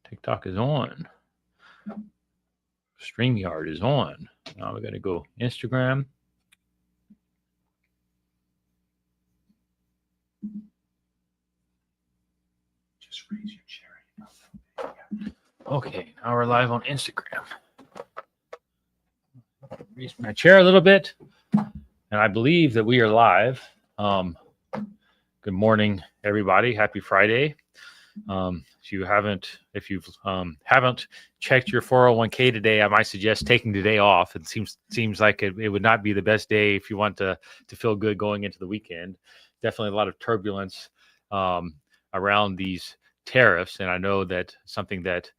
TikTok is on. StreamYard is on. Now we got to go Instagram. Just raise your chair. Okay, now we're live on Instagram. Raise my chair a little bit, and I believe that we are live. Good morning, everybody. Happy Friday. If you haven't checked your 401k today, I might suggest taking today off. It seems like it would not be the best day if you want to feel good going into the weekend. Definitely a lot of turbulence around these tariffs, and I know that something that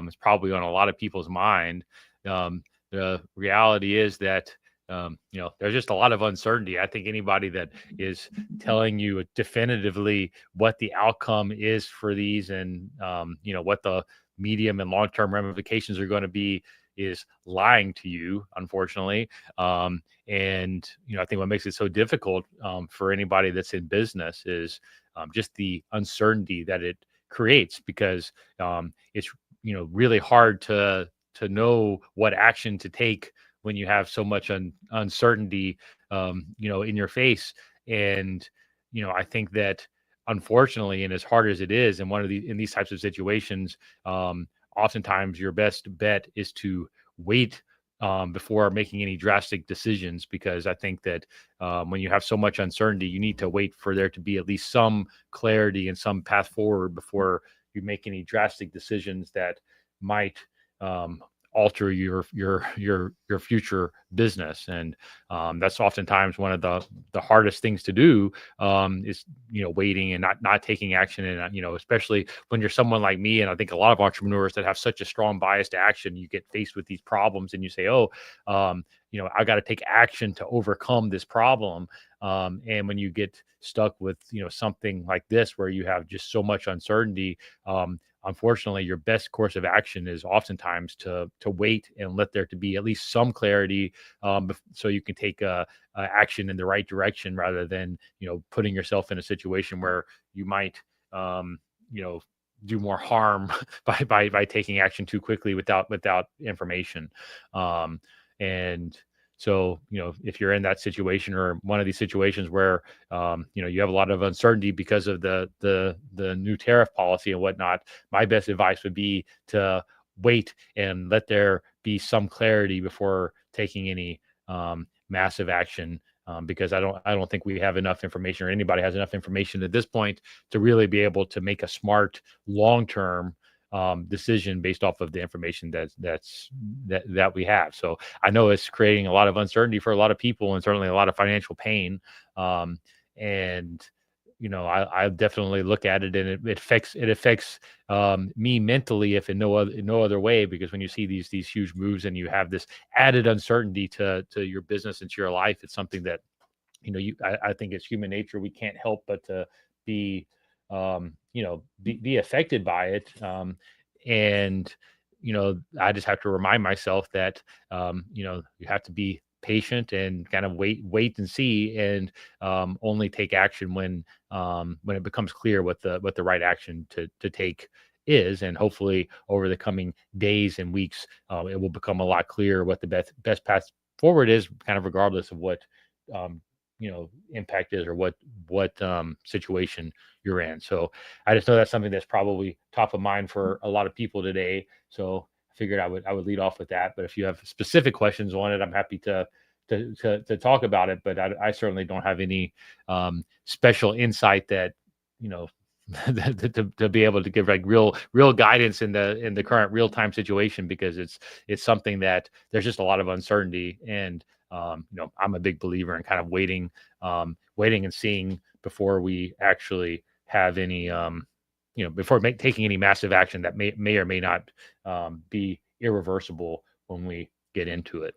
is probably on a lot of people's mind. The reality is that there's just a lot of uncertainty. I think anybody that is telling you definitively what the outcome is for these and, what the medium and long-term ramifications are going to be is lying to you, unfortunately. And, I think what makes it so difficult for anybody that's in business is just the uncertainty that it creates, because it's, really hard to know what action to take when you have so much uncertainty, in your face. And, I think that unfortunately, and as hard as it is in these types of situations, oftentimes your best bet is to wait before making any drastic decisions, because I think that when you have so much uncertainty, you need to wait for there to be at least some clarity and some path forward before you make any drastic decisions that might alter your future business. And that's oftentimes one of the hardest things to do, is waiting and not taking action. And especially when you're someone like me, and I think a lot of entrepreneurs that have such a strong bias to action, you get faced with these problems and you say, I got to take action to overcome this problem. And when you get stuck with something like this where you have just so much uncertainty, unfortunately, your best course of action is oftentimes to wait and let there to be at least some clarity, so you can take action in the right direction, rather than putting yourself in a situation where you might do more harm by taking action too quickly without information. And so, if you're in that situation or one of these situations where, you have a lot of uncertainty because of the new tariff policy and whatnot, my best advice would be to wait and let there be some clarity before taking any massive action. Because I don't think we have enough information, or anybody has enough information at this point to really be able to make a smart long-term decision based off of the information that we have. So I know it's creating a lot of uncertainty for a lot of people, and certainly a lot of financial pain. And I definitely look at it, and it affects me mentally, if in no other way, because when you see these huge moves and you have this added uncertainty to your business and to your life, it's something that I think it's human nature. We can't help but to be be affected by it. And I just have to remind myself that you have to be patient and kind of wait and see, and only take action when it becomes clear what the right action to take is. And hopefully over the coming days and weeks, it will become a lot clearer what the best path forward is, kind of regardless of what impact is, or what situation you're in. So I just know that's something that's probably top of mind for a lot of people today. So I figured I would lead off with that. But if you have specific questions on it, I'm happy to talk about it. But I certainly don't have any special insight that to be able to give like real guidance in the current real time situation, because it's something that there's just a lot of uncertainty. And I'm a big believer in kind of waiting and seeing before we actually have any before taking any massive action that may or may not be irreversible when we get into it.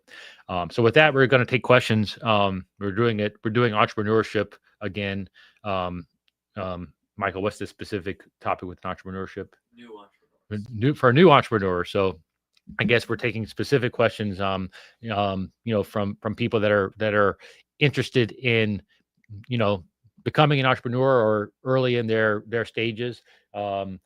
So with that, we're going to take questions. We're doing entrepreneurship again. Michael, what's the specific topic with entrepreneurship? New entrepreneurs. For a new entrepreneur. So I guess we're taking specific questions, from people that are interested in, becoming an entrepreneur or early in their stages. I'll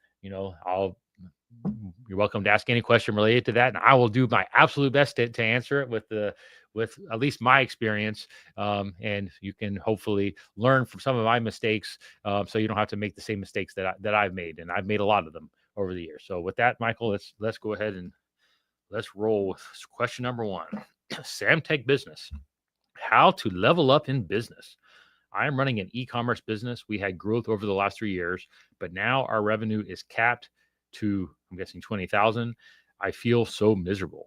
you're welcome to ask any question related to that, and I will do my absolute best to answer it with at least my experience. And you can hopefully learn from some of my mistakes, so you don't have to make the same mistakes that I've made, and I've made a lot of them over the years. So with that, Michael, let's go ahead and let's roll with question number one. Samtech business: how to level up in business. I am running an e-commerce business. We had growth over the last 3 years, but now our revenue is capped to, I'm guessing, 20,000. I feel so miserable.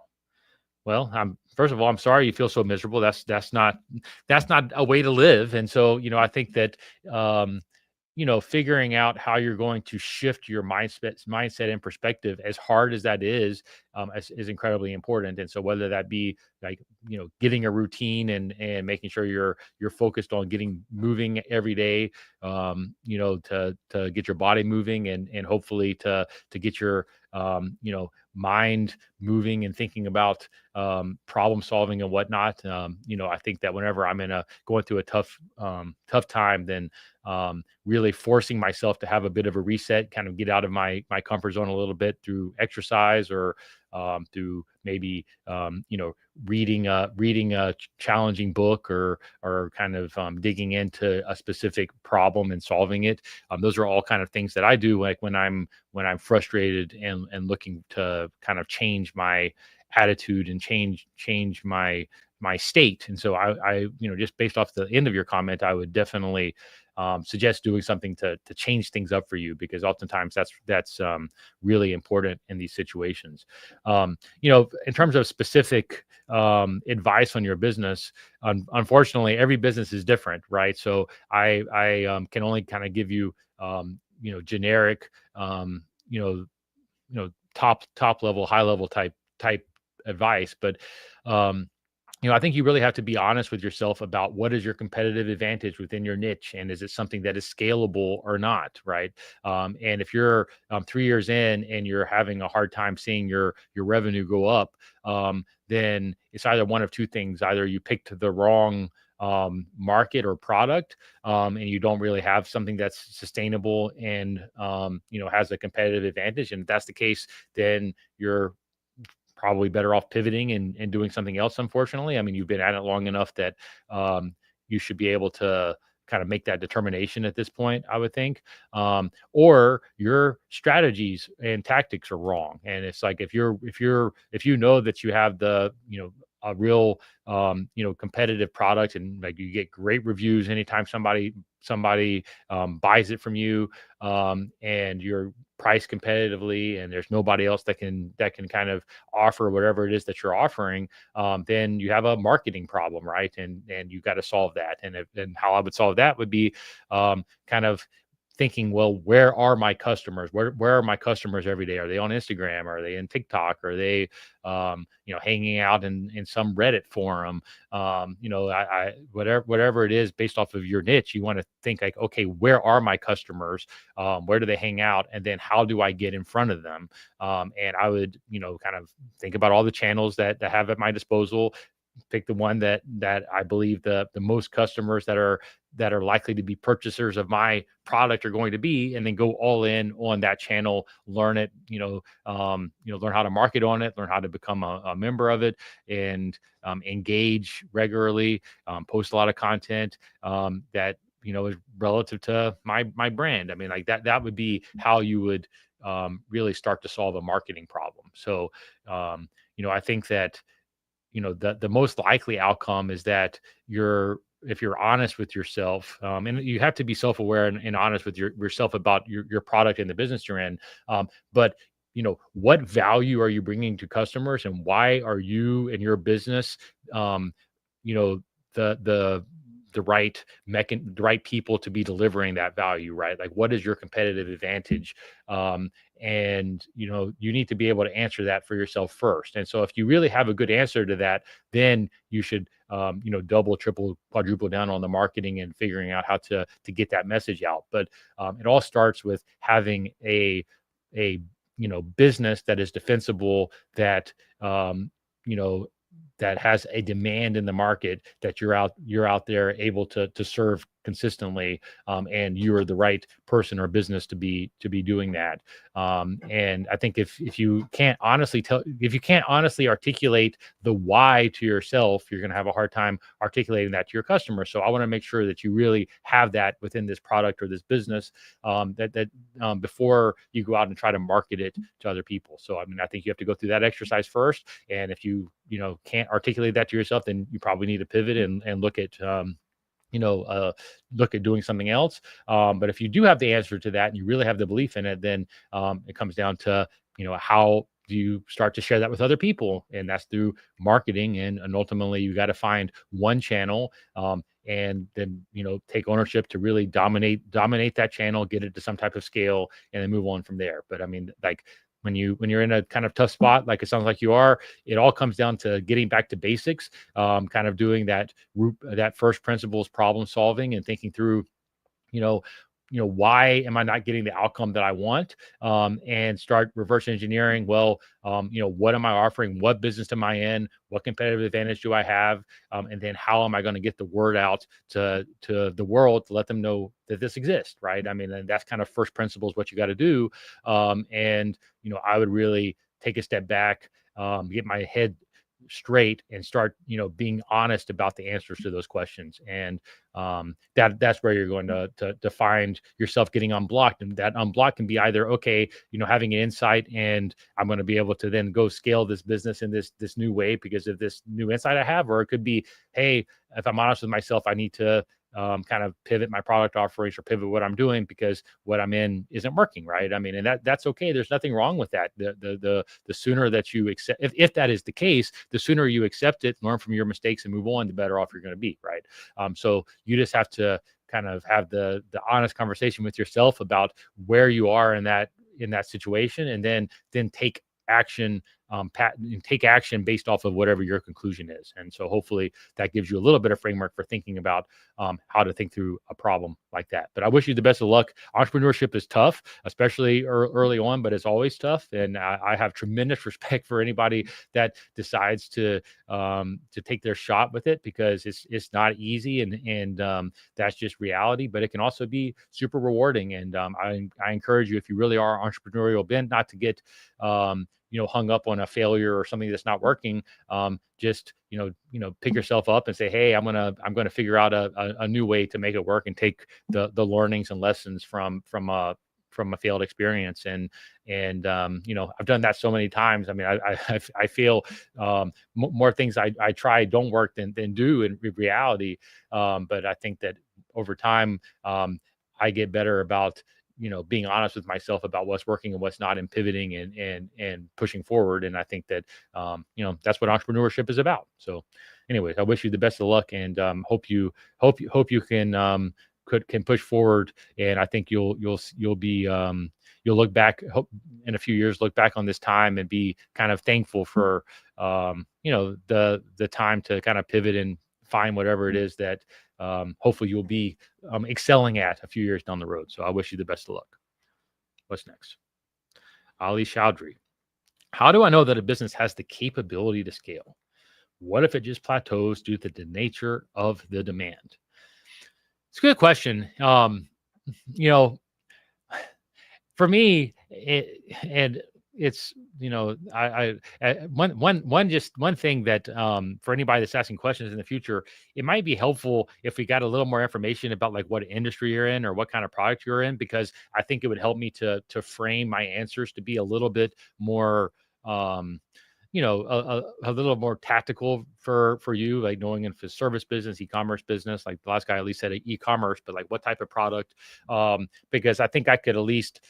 Well, first of all, I'm sorry you feel so miserable. That's not a way to live. And so, I think that um, figuring out how you're going to shift your mindset and perspective, as hard as that is incredibly important. And so, whether that be like, getting a routine and making sure you're focused on getting moving every day, to get your body moving and hopefully to get your mind moving and thinking about problem solving and whatnot. I think that whenever I'm going through a tough time, then really forcing myself to have a bit of a reset, kind of get out of my comfort zone a little bit through exercise or through maybe reading a challenging book or kind of digging into a specific problem and solving it. Those are all kind of things that I do, like when I'm frustrated and looking to kind of change my attitude and change my state. And so I just based off the end of your comment, I would definitely suggest doing something to change things up for you, because oftentimes that's really important in these situations. In terms of specific advice on your business, unfortunately, every business is different, right? So I can only kind of give you generic, top level, high level type advice, but I think you really have to be honest with yourself about what is your competitive advantage within your niche, and is it something that is scalable or not, right? And if you're 3 years in and you're having a hard time seeing your revenue go up, then it's either one of two things: either you picked the wrong market or product, and you don't really have something that's sustainable and has a competitive advantage. And if that's the case, then you're probably better off pivoting and doing something else. Unfortunately, I mean, you've been at it long enough that you should be able to kind of make that determination at this point, I would think. Or your strategies and tactics are wrong, and it's like if you know that you have a real competitive product, and like you get great reviews anytime somebody buys it from you, and you're priced competitively and there's nobody else that can kind of offer whatever it is that you're offering, then you have a marketing problem, right? And you got to solve that. And how I would solve that would be kind of thinking, well, where are my customers? Where are my customers every day? Are they on Instagram? Are they in TikTok? Are they hanging out in some Reddit forum? I whatever it is, based off of your niche, you want to think like, okay, where are my customers? Where do they hang out? And then how do I get in front of them? And I would, kind of think about all the channels that I have at my disposal, pick the one that I believe the most customers that are likely to be purchasers of my product are going to be, and then go all in on that channel, learn it, learn how to market on it, learn how to become a member of it, and engage regularly, post a lot of content that is relative to my brand. I mean, like that would be how you would really start to solve a marketing problem. So I think that the most likely outcome is that if you're honest with yourself, and you have to be self-aware and honest with yourself about your product and the business you're in, but what value are you bringing to customers, and why are you and your business the the right people to be delivering that value, right? Like, what is your competitive advantage? And you need to be able to answer that for yourself first. And so if you really have a good answer to that, then you should double, triple, quadruple down on the marketing and figuring out how to get that message out. But it all starts with having a business that is defensible, that that has a demand in the market that you're out there able to serve consistently, and you're the right person or business to be doing that. And I think if you can't honestly articulate the why to yourself, you're going to have a hard time articulating that to your customer. So I want to make sure that you really have that within this product or this business, before you go out and try to market it to other people. So I mean, I think you have to go through that exercise first, and if you can't articulate that to yourself, then you probably need to pivot and look at you know, uh, look at doing something else. But if you do have the answer to that and you really have the belief in it, then it comes down to, how do you start to share that with other people? And that's through marketing. And ultimately, you got to find one channel, and then, take ownership to really dominate that channel, get it to some type of scale, and then move on from there. But I mean, like, when you're in a kind of tough spot, like it sounds like you are, it all comes down to getting back to basics, kind of doing that first principles problem solving and thinking through, you know, why am I not getting the outcome that I want? And start reverse engineering. Well, what am I offering? What business am I in? What competitive advantage do I have? And then how am I going to get the word out to the world to let them know that this exists, right? I mean, and that's kind of first principles, what you got to do. And I would really take a step back, get my head straight, and start being honest about the answers to those questions. And that's where you're going to find yourself getting unblocked. And that unblock can be either, okay, having an insight, and I'm going to be able to then go scale this business in this new way because of this new insight I have. Or it could be, hey, if I'm honest with myself, I need to kind of pivot my product offerings or pivot what I'm doing because what I'm in isn't working, right? I mean, and that's okay. There's nothing wrong with that. The sooner that you accept, if that is the case, the sooner you accept it, learn from your mistakes, and move on, the better off you're going to be, right? So you just have to kind of have the honest conversation with yourself about where you are in that situation, and then take action, take action based off of whatever your conclusion is. And so hopefully that gives you a little bit of framework for thinking about how to think through a problem like that. But I wish you the best of luck. Entrepreneurship is tough, especially early on, but it's always tough. And I have tremendous respect for anybody that decides to take their shot with it, because it's not easy, and that's just reality. But it can also be super rewarding. And I encourage you, if you really are entrepreneurial bent, not to get hung up on a failure or something that's not working. Just pick yourself up and say, hey, I'm gonna figure out a new way to make it work, and take the learnings and lessons from a failed experience. And I've done that so many times. I mean, I feel more things I try don't work than do in reality. But I think that over time, I get better about being honest with myself about what's working and what's not, and pivoting and pushing forward. And I think that that's what entrepreneurship is about. So anyways, I wish you the best of luck, and hope you can push forward. And I think you'll be you'll look back, hope in a few years, look back on this time and be kind of thankful for the time to kind of pivot and find whatever it is that hopefully you'll be excelling at a few years down the road. So I wish you the best of luck. What's next? Ali Chowdhury. How do I know that a business has the capability to scale? What if it just plateaus due to the nature of the demand? It's a good question. For me, it's one thing that for anybody that's asking questions in the future, it might be helpful if we got a little more information about like what industry you're in or what kind of product you're in, because I think it would help me to frame my answers to be a little bit more a little more tactical for you, like knowing if it's service business, e-commerce business, like the last guy at least said e-commerce, but like what type of product, because I think I could at least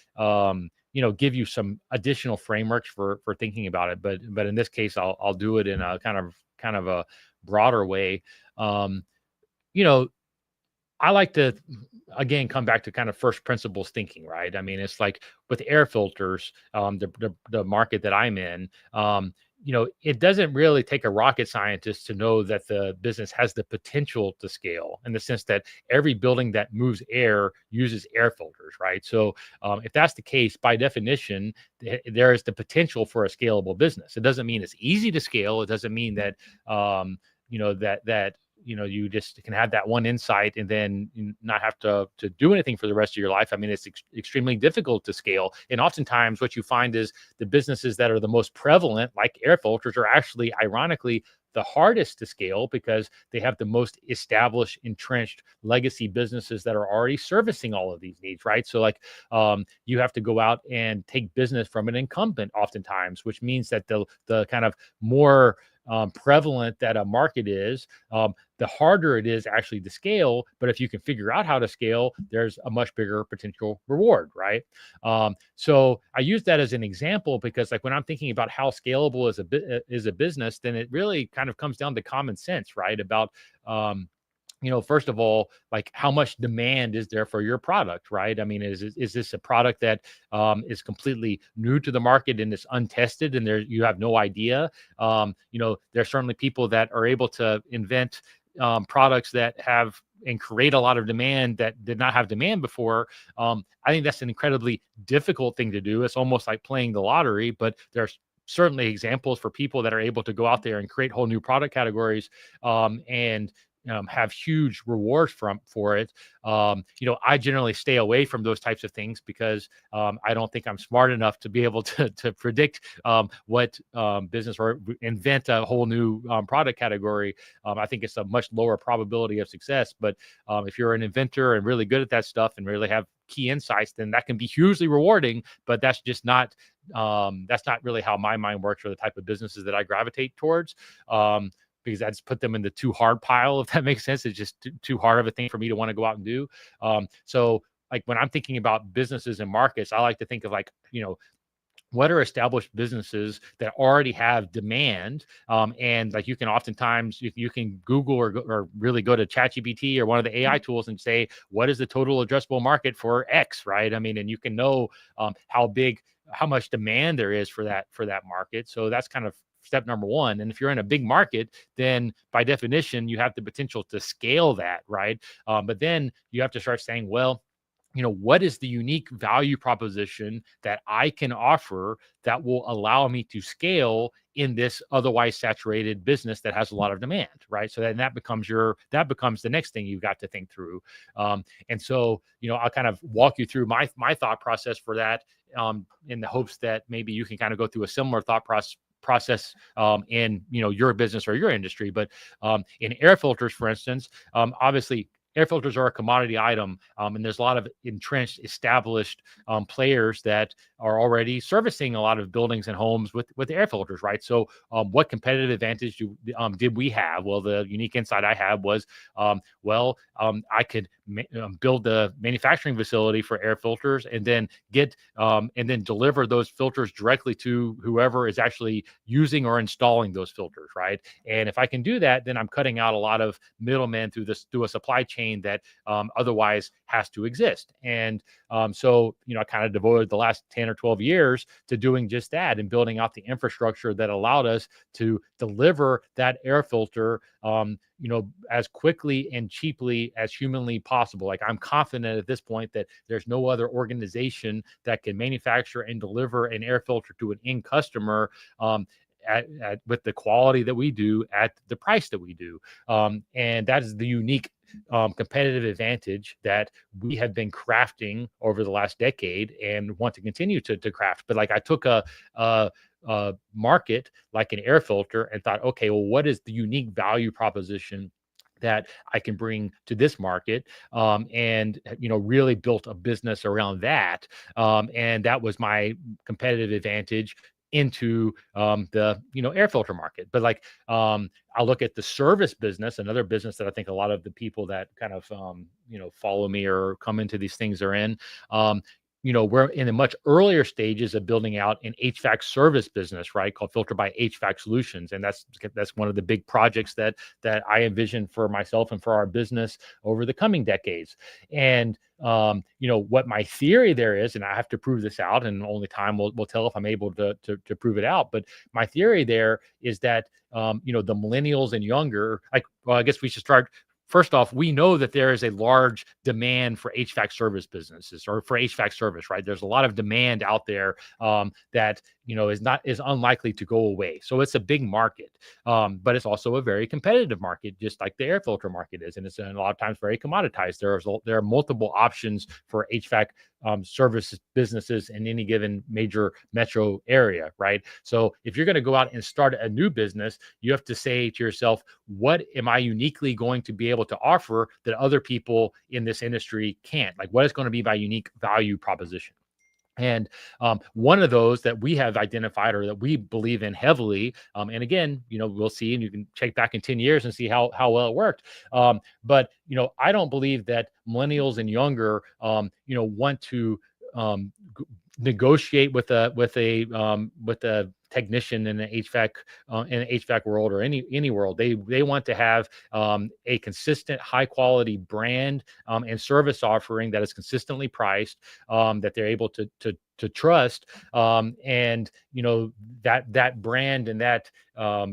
give you some additional frameworks for thinking about it. But in this case, I'll do it in a kind of a broader way. I like to, again, come back to kind of first principles thinking, right? I mean, it's like with air filters, the market that I'm in, it doesn't really take a rocket scientist to know that the business has the potential to scale, in the sense that every building that moves air uses air filters, right? So if that's the case, by definition, there is the potential for a scalable business. It doesn't mean it's easy to scale. It doesn't mean that you just can have that one insight and then not have to do anything for the rest of your life. I mean, it's extremely difficult to scale. And oftentimes what you find is the businesses that are the most prevalent, like air filters, are actually, ironically, the hardest to scale, because they have the most established, entrenched legacy businesses that are already servicing all of these needs, right? So like you have to go out and take business from an incumbent oftentimes, which means that the kind of more prevalent that a market is, the harder it is actually to scale. But if you can figure out how to scale, there's a much bigger potential reward, right? So I use that as an example because, like, when I'm thinking about how scalable is a business, then it really kind of comes down to common sense, right? About first of all, like, how much demand is there for your product, right? I mean, is this a product that is completely new to the market and is untested, and you have no idea? There's certainly people that are able to invent products that have and create a lot of demand that did not have demand before. I think that's an incredibly difficult thing to do. It's almost like playing the lottery, but there's certainly examples for people that are able to go out there and create whole new product categories and have huge rewards for it. I generally stay away from those types of things because I don't think I'm smart enough to be able to predict what business or invent a whole new product category. I think it's a much lower probability of success. But if you're an inventor and really good at that stuff and really have key insights, then that can be hugely rewarding. But that's just not really how my mind works, or the type of businesses that I gravitate towards. Because I just put them in the too hard pile, if that makes sense. It's just too hard of a thing for me to want to go out and do. So like when I'm thinking about businesses and markets, I like to think of like, what are established businesses that already have demand? And like you can oftentimes, you can Google or really go to ChatGPT or one of the AI tools and say, what is the total addressable market for X, right? I mean, and you can know how much demand there is for that market. So that's kind of step number one. And if you're in a big market, then by definition, you have the potential to scale that, right? But then you have to start saying, well, what is the unique value proposition that I can offer that will allow me to scale in this otherwise saturated business that has a lot of demand, right? So then that becomes the next thing you've got to think through. And so, I'll kind of walk you through my thought process for that, in the hopes that maybe you can kind of go through a similar thought process in your business or your industry. But in air filters, for instance, obviously air filters are a commodity item, and there's a lot of entrenched, established players that are already servicing a lot of buildings and homes with air filters, right? So what competitive advantage did we have? Well, the unique insight I had was, I could build the manufacturing facility for air filters and then deliver those filters directly to whoever is actually using or installing those filters, right? And if I can do that, then I'm cutting out a lot of middlemen through a supply chain that otherwise has to exist. And so I kind of devoted the last 10 or 12 years to doing just that and building out the infrastructure that allowed us to deliver that air filter as quickly and cheaply as humanly possible. Like, I'm confident at this point that there's no other organization that can manufacture and deliver an air filter to an end customer with the quality that we do at the price that we do. And that is the unique competitive advantage that we have been crafting over the last decade and want to continue to craft. But like, I took a market like an air filter and thought, okay, well, what is the unique value proposition that I can bring to this market, and really built a business around that, and that was my competitive advantage into the air filter market. But like, I'll look at the service business, another business that I think a lot of the people that kind of follow me or come into these things are in. we're in the much earlier stages of building out an HVAC service business, right, called Filter by HVAC Solutions, and that's one of the big projects that I envision for myself and for our business over the coming decades. And what my theory there is, and I have to prove this out, and only time will tell if I'm able to prove it out. But my theory there is that the millennials and younger, like, well, I guess we should start. First off, we know that there is a large demand for HVAC service businesses, or for HVAC service, right? There's a lot of demand out there that is unlikely to go away. So it's a big market, but it's also a very competitive market, just like the air filter market is, and it's a lot of times very commoditized. There are multiple options for HVAC service businesses in any given major metro area, right? So if you're going to go out and start a new business, you have to say to yourself, what am I uniquely going to be able to offer that other people in this industry can't? Like, what is going to be my unique value proposition? And one of those that we have identified, or that we believe in heavily, and again, we'll see, and you can check back in 10 years and see how well it worked. But I don't believe that millennials and younger, want to negotiate with a technician in the HVAC world, or any world. They want to have a consistent, high quality brand and service offering that is consistently priced, that they're able to trust, and that brand and that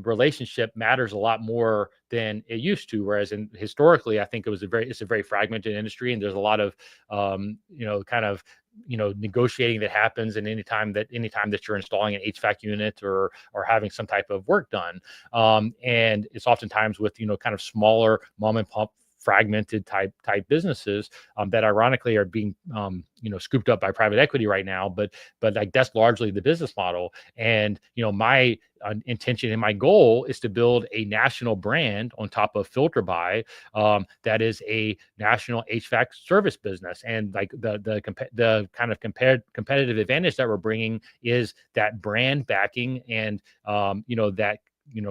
relationship matters a lot more than it used to. Whereas historically, I think it's a very fragmented industry, and there's a lot of kind of negotiating that happens, and anytime that you're installing an HVAC unit or having some type of work done, and it's oftentimes with kind of smaller mom and pop fragmented type businesses that ironically are being scooped up by private equity right now, but like, that's largely the business model. And my intention and my goal is to build a national brand on top of Filter By, that is a national HVAC service business. And like the kind of competitive advantage that we're bringing is that brand backing, and that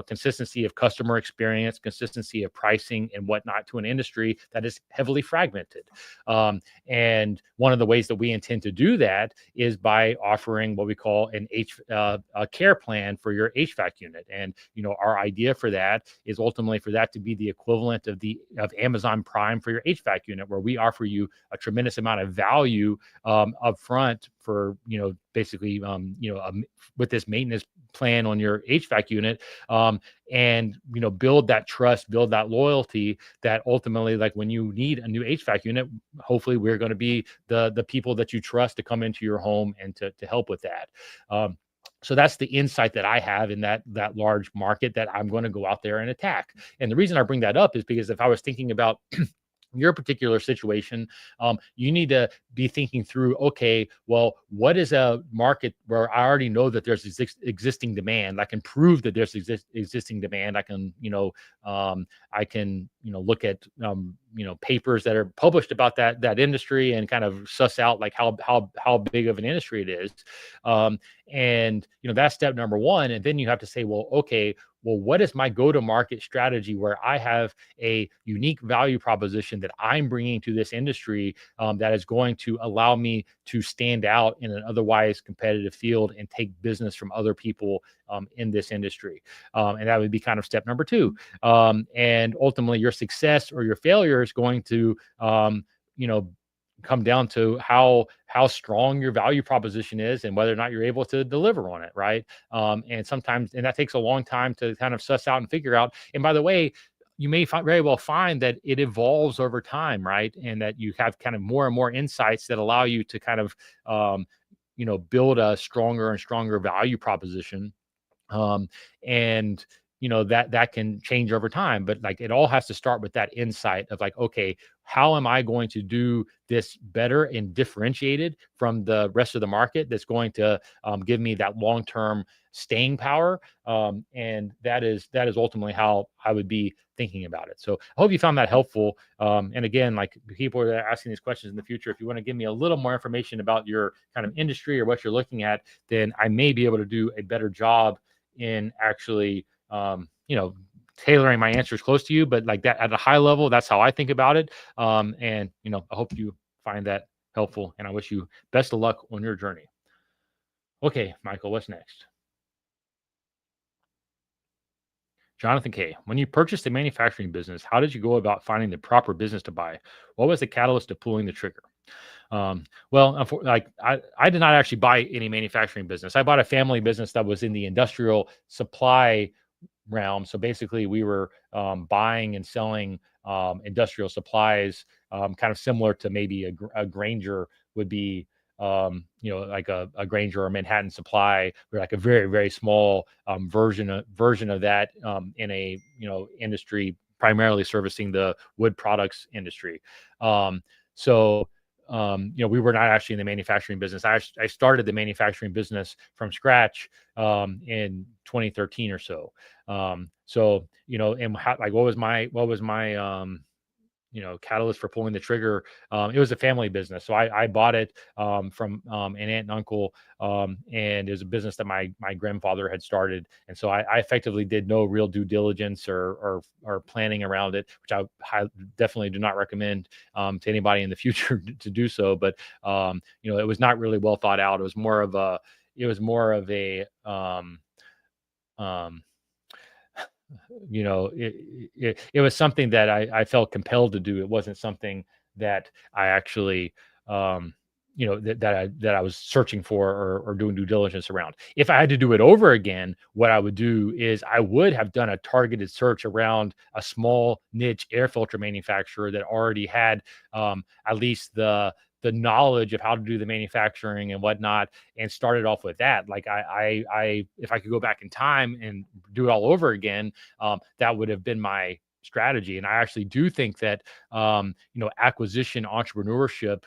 consistency of customer experience, consistency of pricing and whatnot, to an industry that is heavily fragmented. And one of the ways that we intend to do that is by offering what we call a care plan for your HVAC unit. And our idea for that is ultimately for that to be the equivalent of Amazon Prime for your HVAC unit, where we offer you a tremendous amount of value up front for basically with this maintenance plan on your HVAC unit, and build that trust, build that loyalty, that ultimately, like, when you need a new HVAC unit, hopefully we're going to be the people that you trust to come into your home and to help with that. So that's the insight that I have in that large market that I'm going to go out there and attack. And the reason I bring that up is because if I was thinking about your particular situation, you need to be thinking through, okay, well, what is a market where I already know that there's existing demand? I can prove that there's existing demand. I can, look at, papers that are published about that industry, and kind of suss out like how big of an industry it is. And that's step number one. And then you have to say, well, okay, well, what is my go-to-market strategy where I have a unique value proposition that I'm bringing to this industry, that is going to allow me to stand out in an otherwise competitive field and take business from other people in this industry. And that would be kind of step number two. And ultimately, your success or your failure is going to, come down to how strong your value proposition is, and whether or not you're able to deliver on it, right? And that takes a long time to kind of suss out and figure out. And by the way, you may very well find that it evolves over time, right? And that you have kind of more and more insights that allow you to kind of build a stronger and stronger value proposition. And that can change over time, but like, it all has to start with that insight of like, okay, how am I going to do this better and differentiated from the rest of the market, that's going to give me that long-term staying power? And that is ultimately how I would be thinking about it. So I hope you found that helpful. And again, like, people are asking these questions in the future, if you want to give me a little more information about your kind of industry or what you're looking at, then I may be able to do a better job in actually tailoring my answers close to you. But like, that at a high level, that's how I think about it. And I hope you find that helpful, and I wish you best of luck on your journey. Okay, Michael, what's next? Jonathan K. When you purchased a manufacturing business, how did you go about finding the proper business to buy? What was the catalyst to pulling the trigger? Well, I did not actually buy any manufacturing business. I bought a family business that was in the industrial supply realm. So basically, we were buying and selling industrial supplies, kind of similar to maybe a Granger would be. Like a Granger or Manhattan Supply, or like a very very small version of that in a industry primarily servicing the wood products industry. So we were not actually in the manufacturing business. I started the manufacturing business from scratch in 2013 or so. And what was my catalyst for pulling the trigger? It was a family business. So I bought it from an aunt and uncle, and it was a business that my grandfather had started. And so I effectively did no real due diligence or planning around it, which I definitely do not recommend to anybody in the future to do so. But it was not really well thought out. It was more of a um, it was something that I felt compelled to do. It wasn't something that I actually, that I was searching for or doing due diligence around. If I had to do it over again, what I would do is I would have done a targeted search around a small niche air filter manufacturer that already had at least the knowledge of how to do the manufacturing and whatnot, and started off with that. Like if I could go back in time and do it all over again, that would have been my strategy. And I actually do think that acquisition entrepreneurship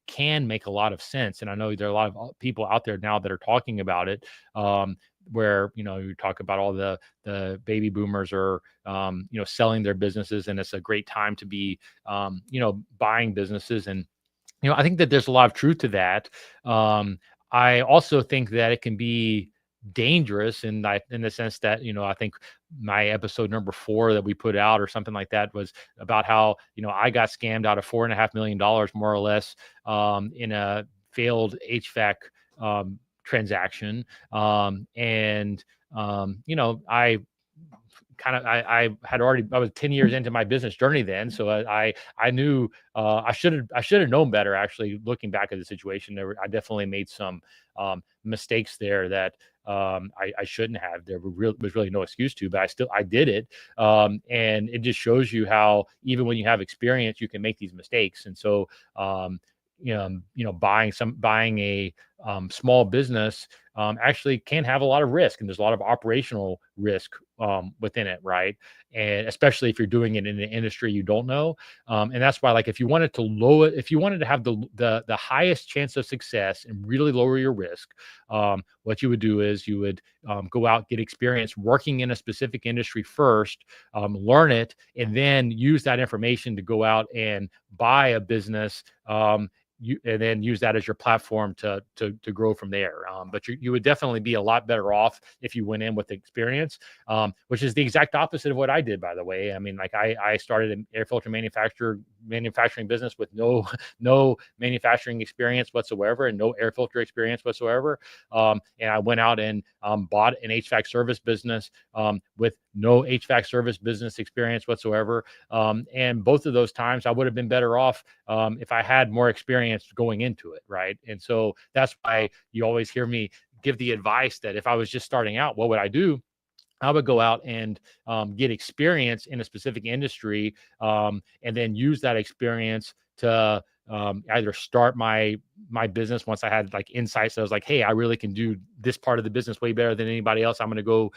can make a lot of sense. And I know there are a lot of people out there now that are talking about it. Where you talk about all the baby boomers are selling their businesses, and it's a great time to be buying businesses. And I think that there's a lot of truth to that. I also think that it can be dangerous in the sense that, I think my episode number 4 that we put out or something like that was about how, I got scammed out of $4.5 million more or less in a failed HVAC transaction. I was 10 years into my business journey then. So I knew I should have known better. Actually, looking back at the situation, I definitely made some mistakes there that I shouldn't have. Was really no excuse to, but I did it. And it just shows you how even when you have experience, you can make these mistakes. And so buying a small business actually can have a lot of risk, and there's a lot of operational risk within it, right? And especially if you're doing it in an industry you don't know, and that's why, like, if you wanted to have the highest chance of success and really lower your risk, what you would do is you would go out, get experience working in a specific industry first, learn it, and then use that information to go out and buy a business. And then use that as your platform to grow from there. But you would definitely be a lot better off if you went in with experience, which is the exact opposite of what I did, by the way. I mean, like I started an air filter manufacturing business with no manufacturing experience whatsoever and no air filter experience whatsoever. And I went out and bought an HVAC service business with no HVAC service business experience whatsoever. And both of those times I would have been better off if I had more experience going into it, right? And so that's why you always hear me give the advice that if I was just starting out, what would I do? I would go out and get experience in a specific industry, and then use that experience to either start my business once I had like insights. I was like, hey, I really can do this part of the business way better than anybody else. I'm going to go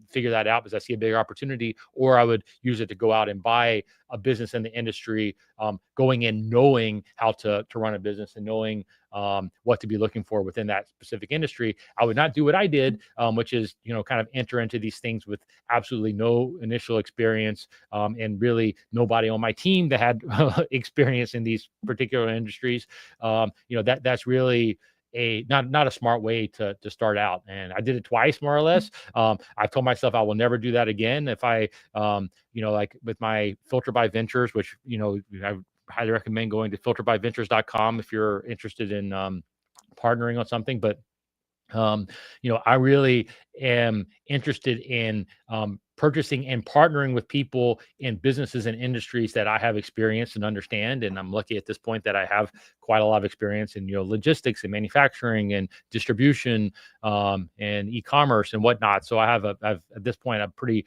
figure that out because I see a bigger opportunity. Or I would use it to go out and buy a business in the industry, going in knowing how to run a business and knowing what to be looking for within that specific industry. I would not do what I did, which is, kind of enter into these things with absolutely no initial experience, and really nobody on my team that had experience in these particular industries. That's really not a smart way to start out. And I did it twice, more or less. I've told myself I will never do that again. If I, like with my Filter by Ventures, which, I highly recommend going to filterbyventures.com if you're interested in partnering on something. But I really am interested in purchasing and partnering with people in businesses and industries that I have experience and understand. And I'm lucky at this point that I have quite a lot of experience in, logistics and manufacturing and distribution and e-commerce and whatnot. So I've at this point a pretty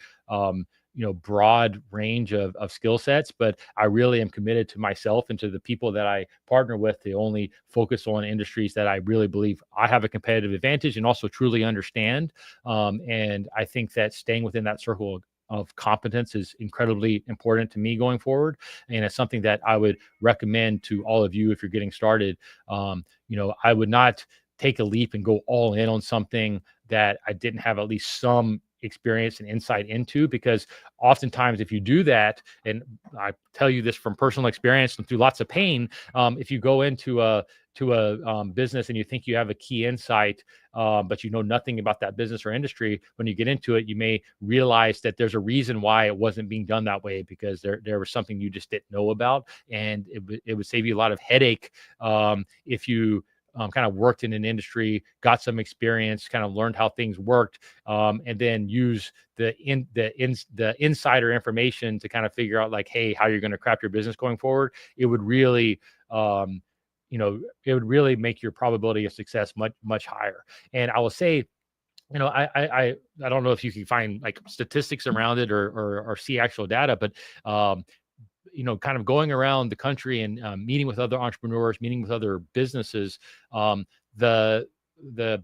broad range of skill sets, but I really am committed to myself and to the people that I partner with to only focus on industries that I really believe I have a competitive advantage and also truly understand. And I think that staying within that circle of competence is incredibly important to me going forward. And it's something that I would recommend to all of you if you're getting started. I would not take a leap and go all in on something that I didn't have at least some experience and insight into, because oftentimes if you do that, and I tell you this from personal experience and through lots of pain, if you go into a business and you think you have a key insight, but you know nothing about that business or industry, when you get into it, you may realize that there's a reason why it wasn't being done that way, because there was something you just didn't know about, and it would save you a lot of headache if you kind of worked in an industry, got some experience, kind of learned how things worked, and then use the insider information to kind of figure out like, hey, how you're going to craft your business going forward. It would really, it would really make your probability of success much higher. And I will say, I don't know if you can find like statistics around it or see actual data, but kind of going around the country and meeting with other entrepreneurs, meeting with other businesses, the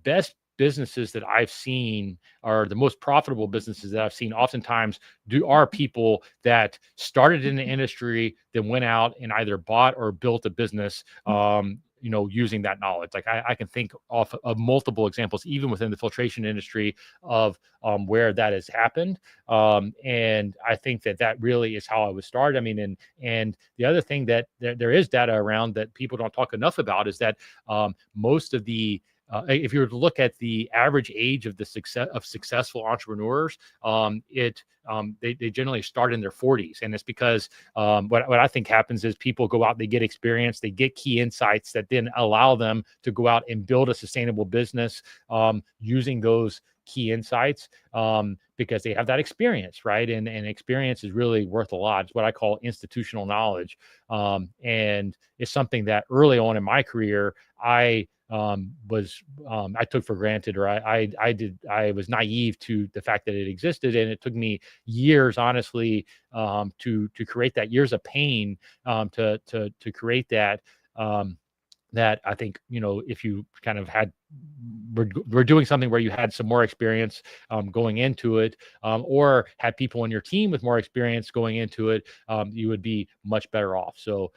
best businesses that I've seen are the most profitable businesses that I've seen oftentimes are people that started in the industry, then went out and either bought or built a business, using that knowledge. Like I can think of multiple examples, even within the filtration industry, of where that has happened. And I think that really is how I would start. I mean, and the other thing that there is data around that people don't talk enough about is that most of the if you were to look at the average age of successful entrepreneurs, they generally start in their 40s, and it's because what I think happens is people go out, they get experience, they get key insights that then allow them to go out and build a sustainable business using those key insights, because they have that experience, right? And experience is really worth a lot. It's what I call institutional knowledge, and it's something that early on in my career I took for granted, or I was naive to the fact that it existed, and it took me years, honestly, to create that, years of pain to create that. That I think, if you kind of we're doing something where you had some more experience going into it, or had people on your team with more experience going into it, you would be much better off. So,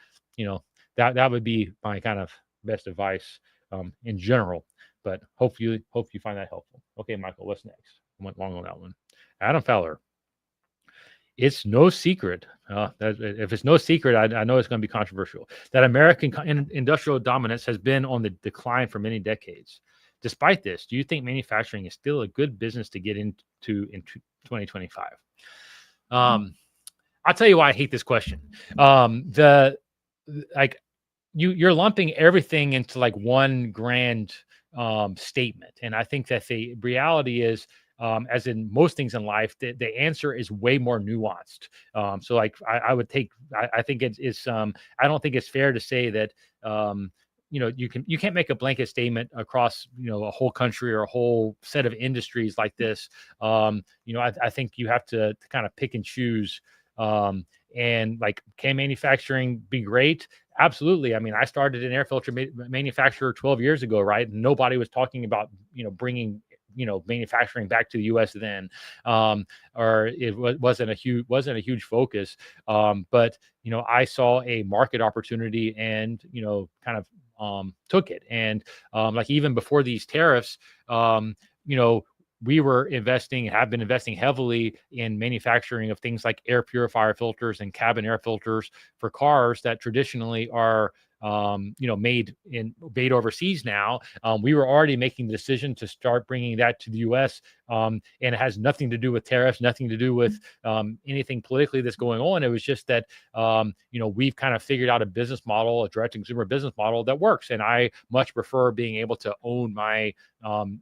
that would be my kind of best advice in general. But hope you find that helpful. Okay, Michael, what's next? I went long on that one. Adam Fowler. It's no secret. If it's no secret, I know it's going to be controversial, that American industrial dominance has been on the decline for many decades. Despite this, do you think manufacturing is still a good business to get into in 2025? I'll tell you why I hate this question. You're lumping everything into like one grand statement, and I think that the reality is, as in most things in life, the answer is way more nuanced. So like I think it's I don't think it's fair to say that you can't make a blanket statement across a whole country or a whole set of industries like this. I think you have to kind of pick and choose. And like, can manufacturing be great? Absolutely. I mean, I started an air filter manufacturer 12 years ago, right? Nobody was talking about bringing manufacturing back to the U.S. then, or it wasn't a huge focus. But I saw a market opportunity and kind of took it. And like even before these tariffs, we were have been investing heavily in manufacturing of things like air purifier filters and cabin air filters for cars that traditionally are made overseas now. We were already making the decision to start bringing that to the U.S. And it has nothing to do with tariffs, nothing to do with anything politically that's going on. It was just that we've kind of figured out a business model, a direct consumer business model that works, and I much prefer being able to own my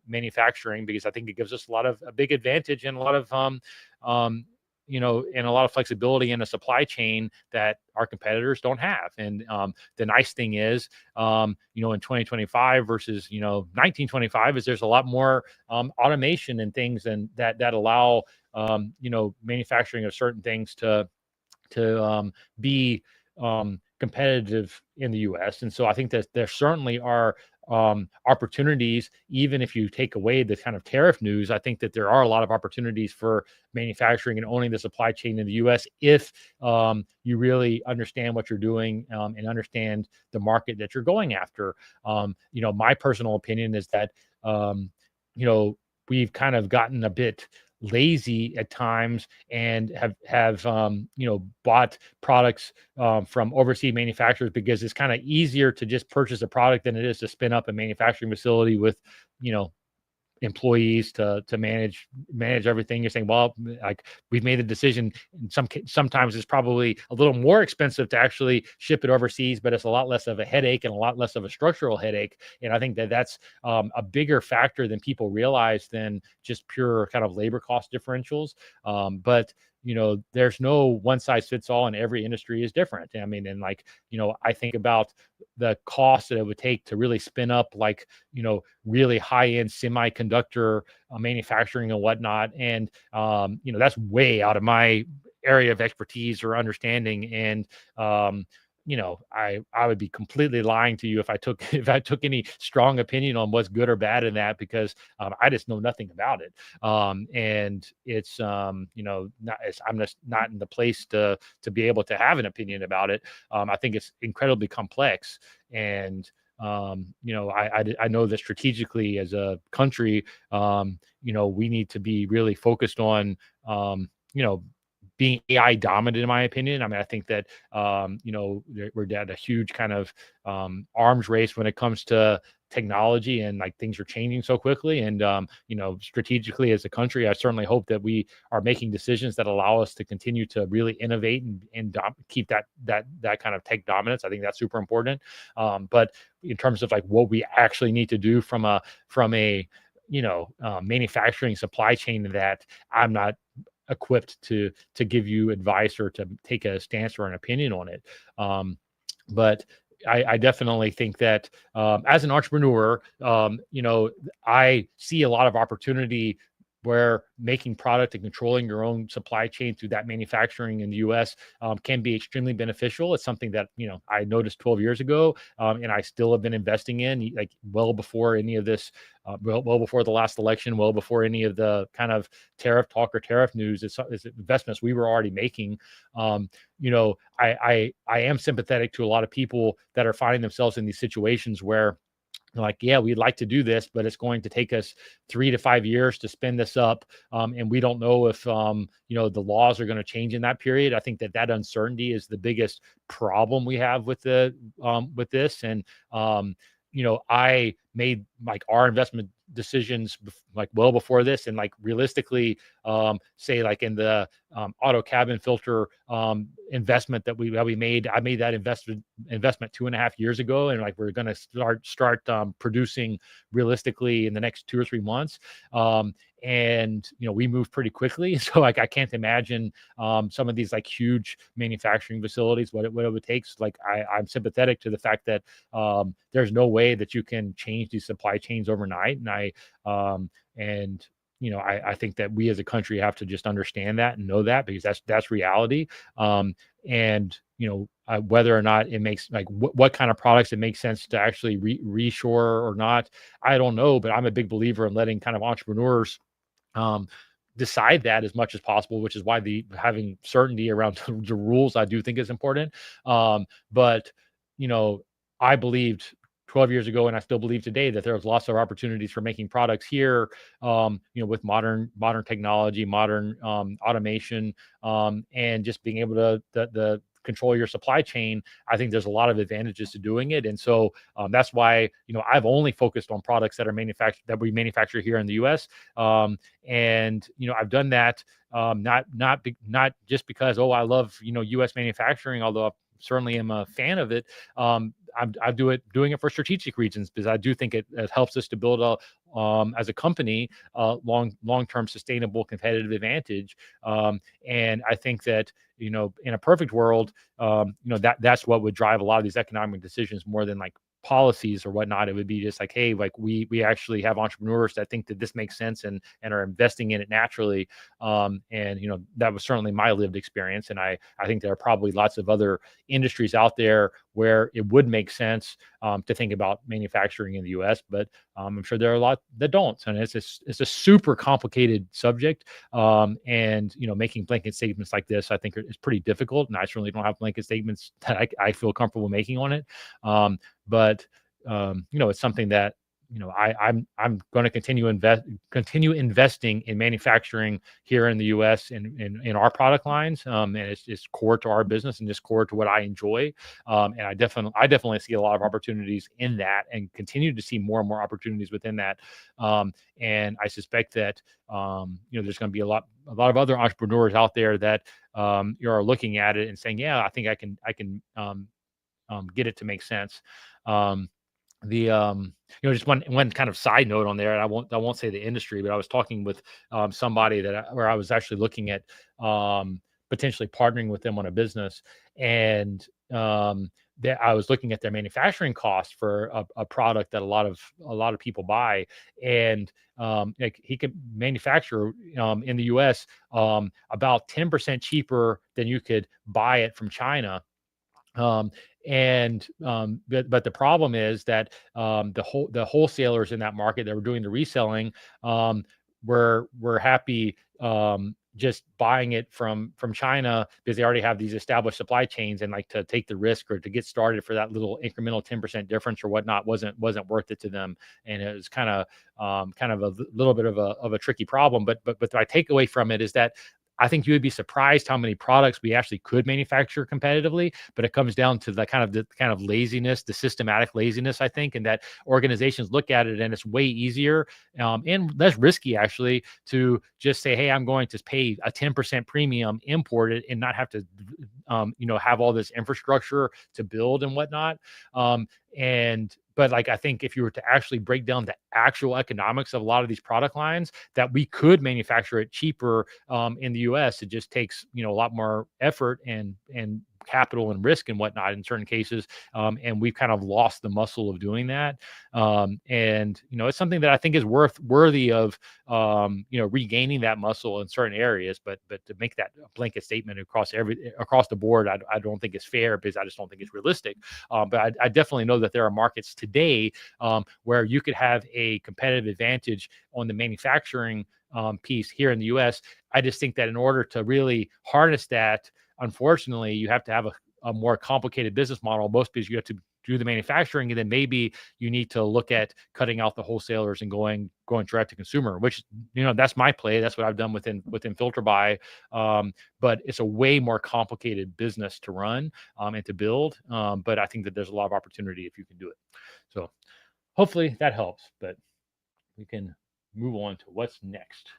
manufacturing, because I think it gives us a big advantage and a lot of and a lot of flexibility in a supply chain that our competitors don't have. And the nice thing is, in 2025 versus 1925, is there's a lot more automation and things and that allow manufacturing of certain things to be competitive in the U.S. And so I think that there certainly are opportunities, even if you take away the kind of tariff news. I think that there are a lot of opportunities for manufacturing and owning the supply chain in the U.S. if you really understand what you're doing and understand the market that you're going after. My personal opinion is that we've kind of gotten a bit lazy at times and have bought products from overseas manufacturers, because it's kind of easier to just purchase a product than it is to spin up a manufacturing facility with employees to manage everything. You're saying, well, like, we've made a decision. Sometimes it's probably a little more expensive to actually ship it overseas, but it's a lot less of a headache and a lot less of a structural headache. And I think that that's a bigger factor than people realize than just pure kind of labor cost differentials. But there's no one size fits all, and every industry is different. I mean, and I think about the cost that it would take to really spin up really high end semiconductor manufacturing and whatnot. And, that's way out of my area of expertise or understanding. And, I would be completely lying to you if I took any strong opinion on what's good or bad in that, because I just know nothing about it. And it's I'm just not in the place to be able to have an opinion about it. I think it's incredibly complex, and I know that strategically as a country, we need to be really focused on being AI dominant, in my opinion. I mean, I think that, we're at a huge kind of arms race when it comes to technology, and things are changing so quickly. And, strategically as a country, I certainly hope that we are making decisions that allow us to continue to really innovate and keep that kind of tech dominance. I think that's super important. But in terms of what we actually need to do from a manufacturing supply chain, that I'm not equipped to give you advice or to take a stance or an opinion on it. But I definitely think that as an entrepreneur, I see a lot of opportunity where making product and controlling your own supply chain through that manufacturing in the U.S. Can be extremely beneficial. It's something that I noticed 12 years ago, and I still have been investing in, well before any of this, well before the last election, well before any of the kind of tariff talk or tariff news. It's investments we were already making. I am sympathetic to a lot of people that are finding themselves in these situations where, yeah, we'd like to do this, but it's going to take us 3 to 5 years to spin this up. And we don't know if, the laws are going to change in that period. I think that uncertainty is the biggest problem we have with this. And, I made our investment decisions well before this, and realistically, say in the auto cabin filter investment that we made. I made that investment 2.5 years ago, and we're going to start producing realistically in the next 2 or 3 months. And we move pretty quickly, so I can't imagine some of these huge manufacturing facilities what it would take. I'm sympathetic to the fact that there's no way that you can change these supply chains overnight, and I think that we as a country have to just understand that and know that, because that's reality. And whether or not it makes what kind of products it makes sense to actually reshore or not, I don't know. But I'm a big believer in letting kind of entrepreneurs decide that as much as possible, which is why having certainty around the rules I do think is important. But I believed 12 years ago, and I still believe today, that there was lots of opportunities for making products here, with modern technology, modern automation, and just being able to the control your supply chain, I think there's a lot of advantages to doing it. And so that's why, I've only focused on products that are manufactured, that we manufacture here in the U.S. And I've done that not just because, I love U.S. manufacturing, although I certainly am a fan of it. I'm doing it for strategic reasons, because I do think it helps us to build as a company, long-term sustainable competitive advantage. And I think that, in a perfect world, that's what would drive a lot of these economic decisions more than like policies or whatnot. It would be just like, hey, like we actually have entrepreneurs that think that this makes sense and are investing in it naturally. And that was certainly my lived experience. And I think there are probably lots of other industries out there where it would make sense to think about manufacturing in the U.S., but I'm sure there are a lot that don't. And it's a super complicated subject. And making blanket statements like this, I think, is pretty difficult. And I certainly don't have blanket statements that I feel comfortable making on it. But it's something that I'm going to continue investing in manufacturing here in the U.S. in our product lines, and it's core to our business and just core to what I enjoy. And I definitely see a lot of opportunities in that, and continue to see more and more opportunities within that. And I suspect that there's going to be a lot of other entrepreneurs out there that are looking at it and saying, yeah, I think I can get it to make sense. Just one kind of side note on there, and I won't say the industry, but I was talking with somebody where I was actually looking at potentially partnering with them on a business, and that I was looking at their manufacturing costs for a product that a lot of people buy, and like he could manufacture in the U.S. About 10% cheaper than you could buy it from China. But the problem is that the wholesalers in that market that were doing the reselling were happy just buying it from China, because they already have these established supply chains, and like to take the risk or to get started for that little incremental 10% difference or whatnot wasn't worth it to them. And it was kind of a little bit of a tricky problem. But my takeaway from it is that I think you would be surprised how many products we actually could manufacture competitively, but it comes down to the kind of laziness, the systematic laziness, I think, and that organizations look at it and it's way easier and less risky actually to just say, hey, I'm going to pay a 10% premium, import it, and not have to, have all this infrastructure to build and whatnot. But like, I think if you were to actually break down the actual economics of a lot of these product lines, that we could manufacture it cheaper in the U.S. It just takes, a lot more effort and capital and risk and whatnot in certain cases. And we've kind of lost the muscle of doing that. And it's something that I think is worthy of, regaining that muscle in certain areas, but to make that blanket statement across the board, I don't think it's fair, because I just don't think it's realistic. But I definitely know that there are markets today where you could have a competitive advantage on the manufacturing piece here in the U.S. I just think that in order to really harness that, unfortunately, you have to have a more complicated business model, most because you have to do the manufacturing, and then maybe you need to look at cutting out the wholesalers and going direct to consumer, which, that's my play. That's what I've done within Filter Buy. But it's a way more complicated business to run and to build. But I think that there's a lot of opportunity if you can do it. So hopefully that helps, but we can move on to what's next.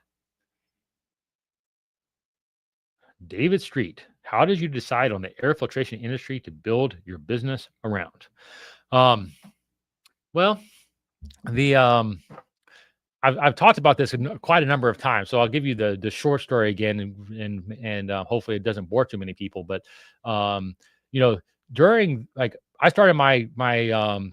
David Street, how did you decide on the air filtration industry to build your business around? Well, I've talked about this quite a number of times, so I'll give you the short story again, and hopefully it doesn't bore too many people. But during, like, I started my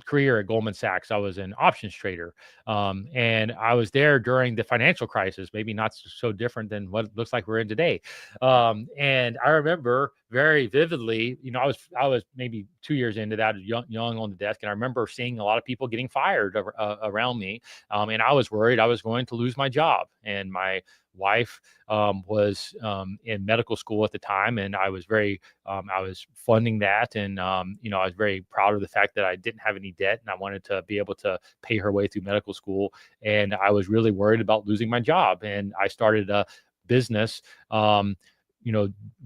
career at Goldman Sachs. I was an options trader, and I was there during the financial crisis. Maybe not so different than what it looks like we're in today. And I remember very vividly, I was maybe 2 years into that, young on the desk, and I remember seeing a lot of people getting fired around me, and I was worried I was going to lose my job. And my wife was in medical school at the time, and I was I was funding that, and I was very proud of the fact that I didn't have any debt, and I wanted to be able to pay her way through medical school. And I was really worried about losing my job, and I started a business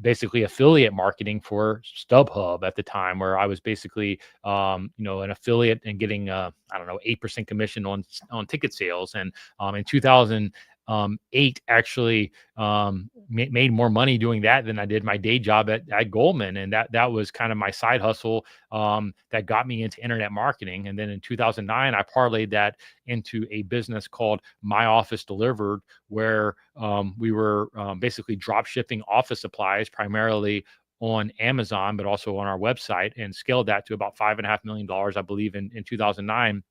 basically affiliate marketing for StubHub at the time, where I was basically, an affiliate and getting, I don't know, 8% commission on ticket sales. And in 2008, actually made more money doing that than I did my day job at Goldman. And that was kind of my side hustle that got me into internet marketing. And then in 2009, I parlayed that into a business called My Office Delivered, where we were basically drop shipping office supplies primarily on Amazon, but also on our website, and scaled that to about $5.5 million, I believe, in 2009.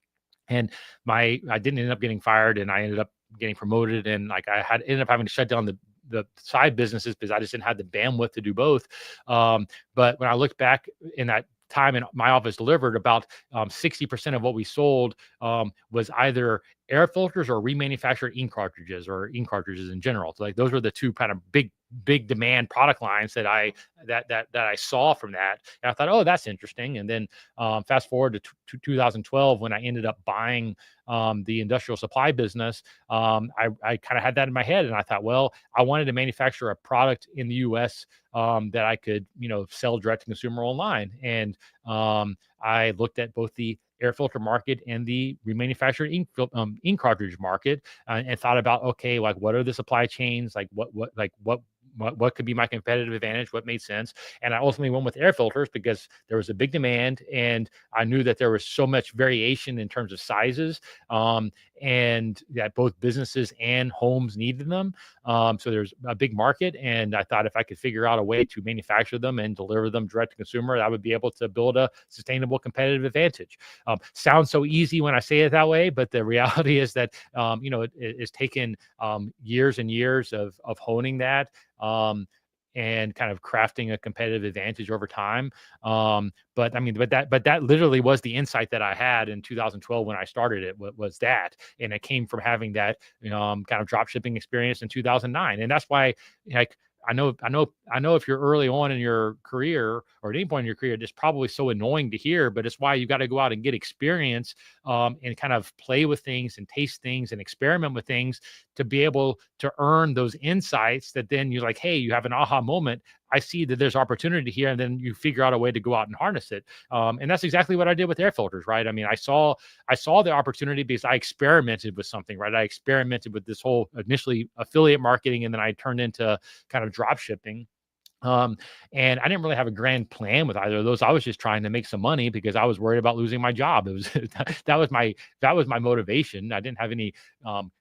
And I didn't end up getting fired, and I ended up getting promoted, and like ended up having to shut down the side businesses because I just didn't have the bandwidth to do both. But when I looked back in that time in My Office Delivered, about 60% of what we sold was either air filters or remanufactured ink cartridges, or ink cartridges in general. So like those were the two kind of big demand product lines that I saw from that. And I thought, oh, that's interesting. And then fast forward to 2012, when I ended up buying the industrial supply business, I kind of had that in my head, and I thought, well, I wanted to manufacture a product in the U.S. That I could, sell direct to consumer online. And I looked at both the air filter market and the remanufactured ink cartridge market, and thought about, okay, like what are the supply chains? Like what could be my competitive advantage? What made sense? And I ultimately went with air filters because there was a big demand, and I knew that there was so much variation in terms of sizes, and that both businesses and homes needed them. So there's a big market, and I thought if I could figure out a way to manufacture them and deliver them direct to consumer, I would be able to build a sustainable competitive advantage. Sounds so easy when I say it that way, but the reality is that it's taken years and years of honing that, and kind of crafting a competitive advantage over time. But that literally was the insight that I had in 2012 when I started it, was that, and it came from having that kind of drop shipping experience in 2009. And that's why, like, I know if you're early on in your career, or at any point in your career, it's probably so annoying to hear, but it's why you got to go out and get experience, and kind of play with things and taste things and experiment with things to be able to earn those insights that then you're like, hey, you have an aha moment. I see that there's opportunity here, and then you figure out a way to go out and harness it. And that's exactly what I did with air filters, right? I mean, I saw the opportunity because I experimented with something, right? I experimented with this whole initially affiliate marketing, and then I turned into kind of drop shipping. And I didn't really have a grand plan with either of those. I was just trying to make some money because I was worried about losing my job. It was that was my motivation. I didn't have any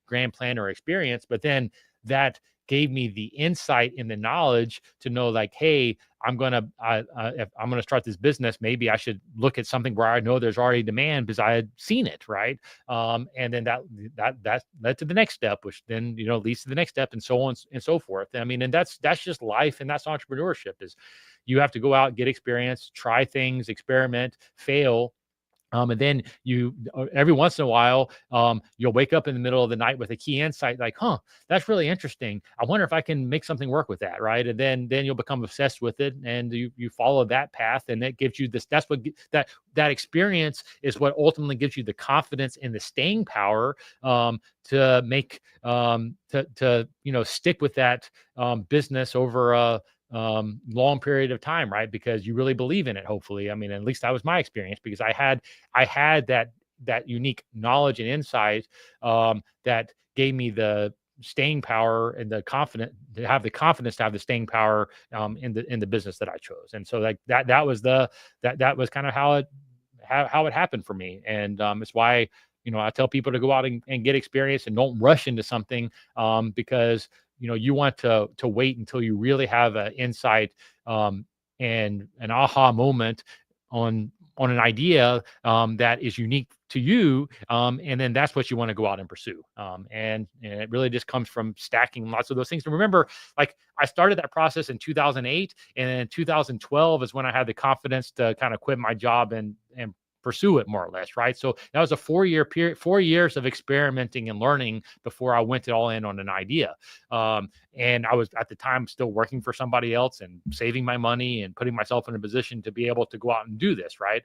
grand plan or experience, but then that gave me the insight and the knowledge to know, like, hey, if I'm gonna start this business, maybe I should look at something where I know there's already demand because I had seen it, right? And then that led to the next step, which then leads to the next step, and so on and so forth. I mean, and that's just life, and that's entrepreneurship. Is you have to go out, get experience, try things, experiment, fail. And then every once in a while, you'll wake up in the middle of the night with a key insight, like, huh, that's really interesting. I wonder if I can make something work with that, right? And then you'll become obsessed with it, and you follow that path, and that gives you this. That's what that experience is what ultimately gives you the confidence and the staying power to make to stick with that business over a long period of time, right? Because you really believe in it, hopefully. I mean, at least that was my experience, because I had that unique knowledge and insight that gave me the staying power and the confidence to have the staying power in the business that I chose. And so like that was kind of how it happened for me. And it's why I tell people to go out and get experience, and don't rush into something, because you want to wait until you really have an insight and an aha moment on an idea that is unique to you, and then that's what you want to go out and pursue. And it really just comes from stacking lots of those things. And remember, like, I started that process in 2008, and in 2012 is when I had the confidence to kind of quit my job and pursue it, more or less, right? So that was a 4-year period, 4 years of experimenting and learning before I went all in on an idea. And I was at the time still working for somebody else and saving my money and putting myself in a position to be able to go out and do this, right?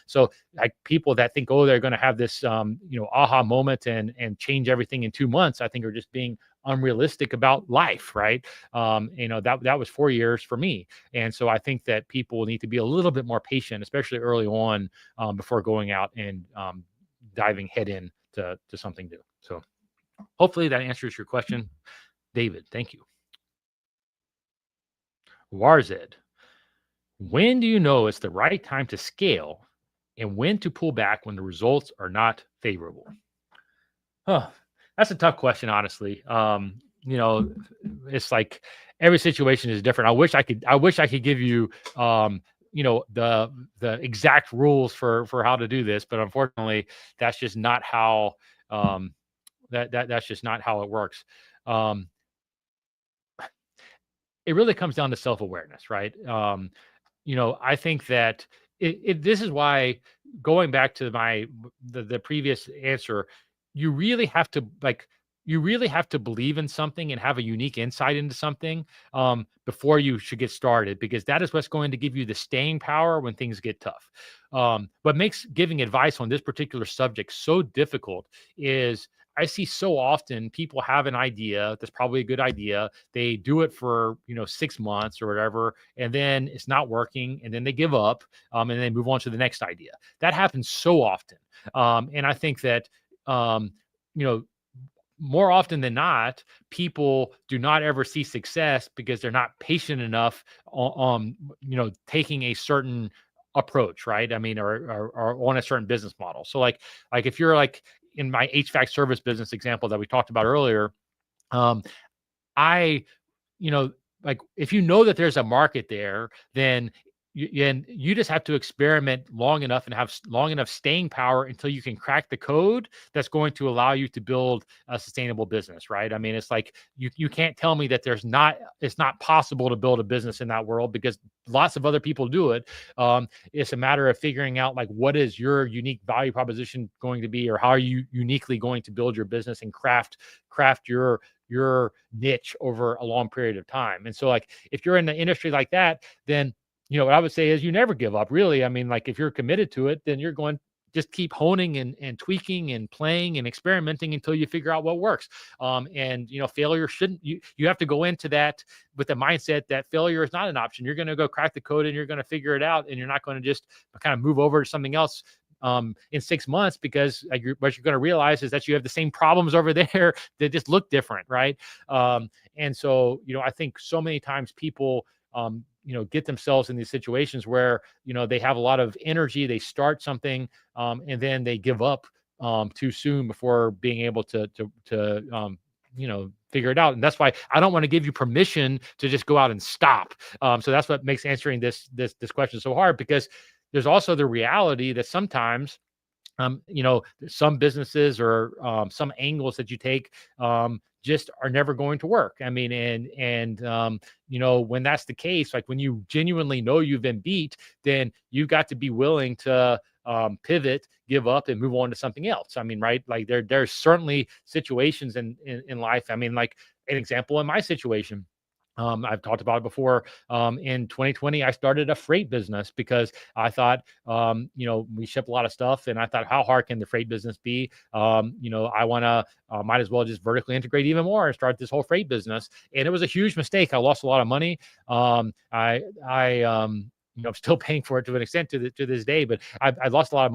So like people that think, oh, they're going to have this, aha moment and change everything in 2 months, I think are just being unrealistic about life, right? That was 4 years for me. And so I think that people need to be a little bit more patient, especially early on, before going out and diving head in to something new. So hopefully that answers your question, David. Thank you. Warzed, when do you know it's the right time to scale and when to pull back when the results are not favorable? Huh. That's a tough question, honestly. You know, it's like every situation is different. I wish I could give you the exact rules for how to do this, but unfortunately, that's just not how um that's just not how it works. Um, it really comes down to self-awareness, right? I think that this is why, going back to the previous answer, you really have to believe in something and have a unique insight into something before you should get started, because that is what's going to give you the staying power when things get tough. What makes giving advice on this particular subject so difficult is I see so often people have an idea that's probably a good idea. They do it for 6 months or whatever, and then it's not working, and then they give up, and they move on to the next idea. That happens so often, and I think that um, you know more often than not, people do not ever see success because they're not patient enough on taking a certain approach, right? I mean, or on a certain business model. So like if you're like in my HVAC service business example that we talked about earlier, um, I you know, like if you know that there's a market there, then you just have to experiment long enough and have long enough staying power until you can crack the code that's going to allow you to build a sustainable business, right? I mean, it's like you can't tell me that it's not possible to build a business in that world, because lots of other people do it. It's a matter of figuring out like what is your unique value proposition going to be, or how are you uniquely going to build your business and craft your niche over a long period of time. And so like if you're in the industry like that, then what I would say is you never give up, really. I mean, like if you're committed to it, then you're going just keep honing and tweaking and playing and experimenting until you figure out what works. And failure shouldn't, you have to go into that with the mindset that failure is not an option. You're going to go crack the code and you're going to figure it out, and you're not going to just kind of move over to something else in 6 months, because what you're going to realize is that you have the same problems over there that just look different, right? And so I think so many times people get themselves in these situations where they have a lot of energy, they start something, and then they give up too soon before being able to figure it out. And that's why I don't want to give you permission to just go out and stop. So that's what makes answering this question so hard, because there's also the reality that sometimes some businesses or some angles that you take just are never going to work. I mean, and when that's the case, like when you genuinely know you've been beat, then you've got to be willing to pivot, give up, and move on to something else. I mean, right? Like there's certainly situations in life. I mean, like an example in my situation. I've talked about it before. In 2020, I started a freight business because I thought, we ship a lot of stuff, and I thought, how hard can the freight business be? I want to might as well just vertically integrate even more and start this whole freight business. And it was a huge mistake. I lost a lot of money. I'm still paying for it to an extent to this day, but I lost a lot of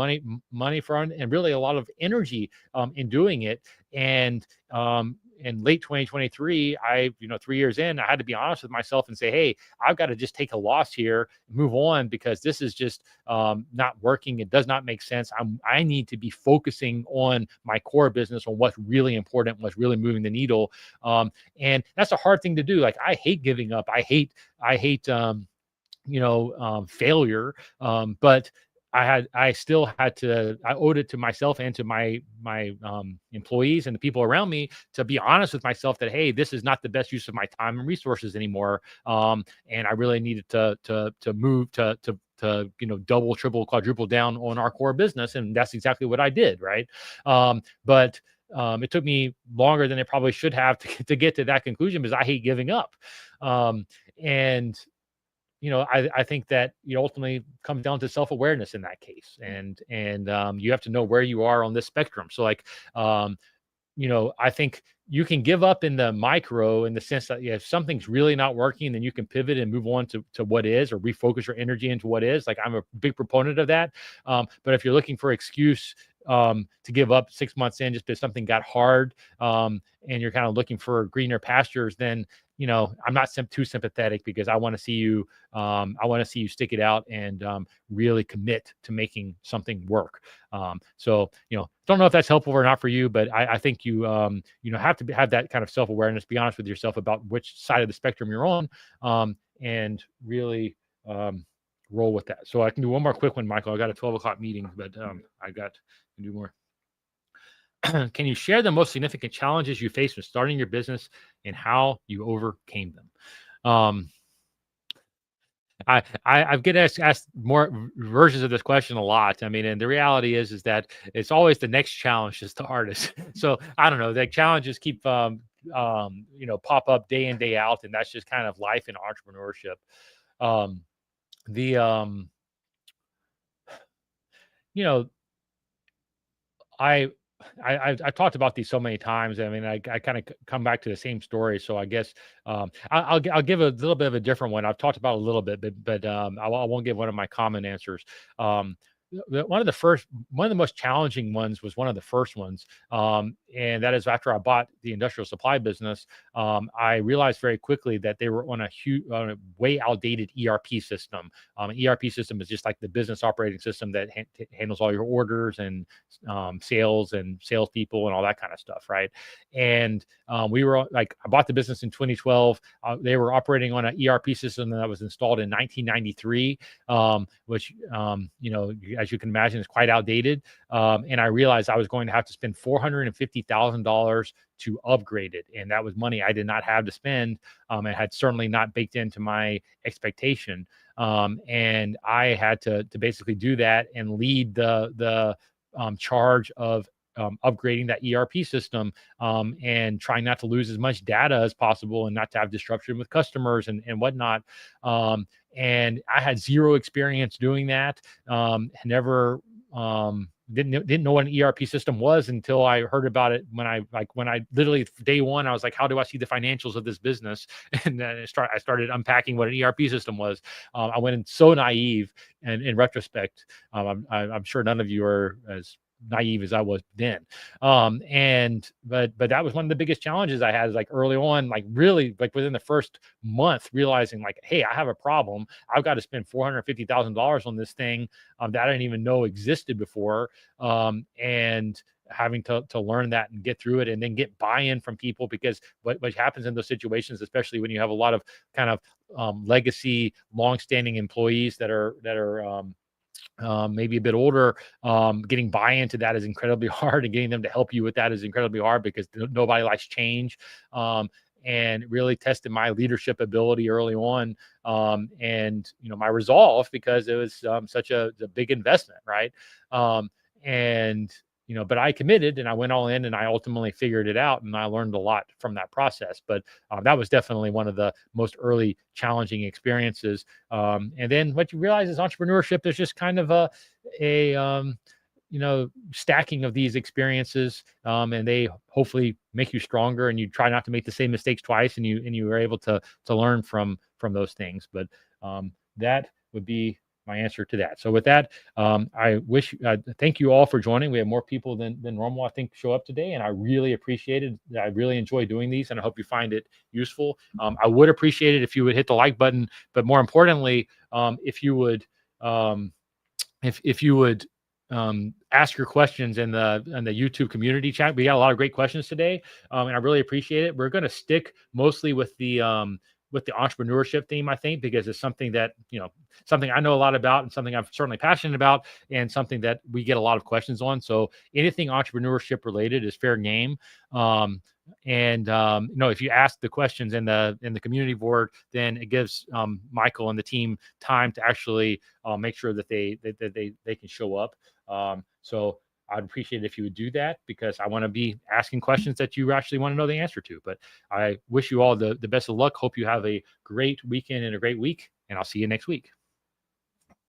money for it, and really a lot of energy in doing it. And in late 2023, 3 years in, I had to be honest with myself and say, hey, I've got to just take a loss here, move on, because this is just not working. It does not make sense. I need to be focusing on my core business, on what's really important, what's really moving the needle. And that's a hard thing to do. Like I hate giving up. I hate failure. But I still had to, I owed it to myself and to my employees and the people around me to be honest with myself that, hey, this is not the best use of my time and resources anymore. And I really needed to move to double, triple, quadruple down on our core business. And that's exactly what I did. Right. But it took me longer than it probably should have to get to that conclusion, because I hate giving up. And I think that ultimately comes down to self-awareness in that case, and you have to know where you are on this spectrum. So like, I think you can give up in the micro in the sense that if something's really not working, then you can pivot and move on to what is, or refocus your energy into what is. Like I'm a big proponent of that. But if you're looking for excuse to give up 6 months in just because something got hard, and you're kind of looking for greener pastures, then I'm not too sympathetic, because I want to see you. I want to see you stick it out and really commit to making something work. So don't know if that's helpful or not for you, but I think you have to have that kind of self-awareness. Be honest with yourself about which side of the spectrum you're on, and really roll with that. So I can do one more quick one, Michael. I got a 12 o'clock meeting, but I got to do more. Can you share the most significant challenges you faced when starting your business and how you overcame them? I get asked more versions of this question a lot. I mean, and the reality is that it's always the next challenge is the hardest. So I don't know. The challenges keep pop up day in, day out, and that's just kind of life in entrepreneurship. I've talked about these so many times. I mean, I kind of come back to the same story. So I guess I'll give a little bit of a different one. I've talked about it a little bit, but I won't give one of my common answers. One of the most challenging ones was one of the first ones, and that is after I bought the industrial supply business. I realized very quickly that they were on a way outdated ERP system. An ERP system is just like the business operating system that handles all your orders and sales and salespeople and all that kind of stuff, right? And we were I bought the business in 2012. They were operating on an ERP system that was installed in 1993, which as you can imagine, is quite outdated. And I realized I was going to have to spend $450,000 to upgrade it, and that was money I did not have to spend. It had certainly not baked into my expectation, and I had to basically do that and lead the charge of upgrading that ERP system, and trying not to lose as much data as possible and not to have disruption with customers and whatnot. And I had zero experience doing that. Never didn't know what an ERP system was until I heard about it when I literally day one, I was like, how do I see the financials of this business? And then I started unpacking what an ERP system was. I went in so naive, and in retrospect, I'm sure none of you are as naive as I was then. But that was one of the biggest challenges I had, is like early on, like really like within the first month, realizing like, hey, I have a problem. I've got to spend $450,000 on this thing that I didn't even know existed before. And having to learn that and get through it, and then get buy-in from people, because what happens in those situations, especially when you have a lot of kind of legacy, long-standing employees that are maybe a bit older, getting buy-in to that is incredibly hard, and getting them to help you with that is incredibly hard, because nobody likes change. And really tested my leadership ability early on, and my resolve, because it was such a big investment, right? But I committed and I went all in, and I ultimately figured it out, and I learned a lot from that process. But that was definitely one of the most early challenging experiences. And then what you realize is entrepreneurship, there's just kind of a stacking of these experiences, and they hopefully make you stronger, and you try not to make the same mistakes twice, and you are able to learn from those things. But that would be my answer to that. So with that, I thank you all for joining. We have more people than normal, I think, show up today, and I really appreciate it. I really enjoy doing these, and I hope you find it useful. I would appreciate it if you would hit the like button, but more importantly, if you would ask your questions in the YouTube community chat. We got a lot of great questions today, and I really appreciate it. We're going to stick mostly with the entrepreneurship theme, I think, because it's something that something I know a lot about, and something I'm certainly passionate about, and something that we get a lot of questions on. So anything entrepreneurship related is fair game. If you ask the questions in the community board, then it gives Michael and the team time to actually make sure that they can show up. So I'd appreciate it if you would do that, because I want to be asking questions that you actually want to know the answer to. But I wish you all the best of luck. Hope you have a great weekend and a great week, and I'll see you next week.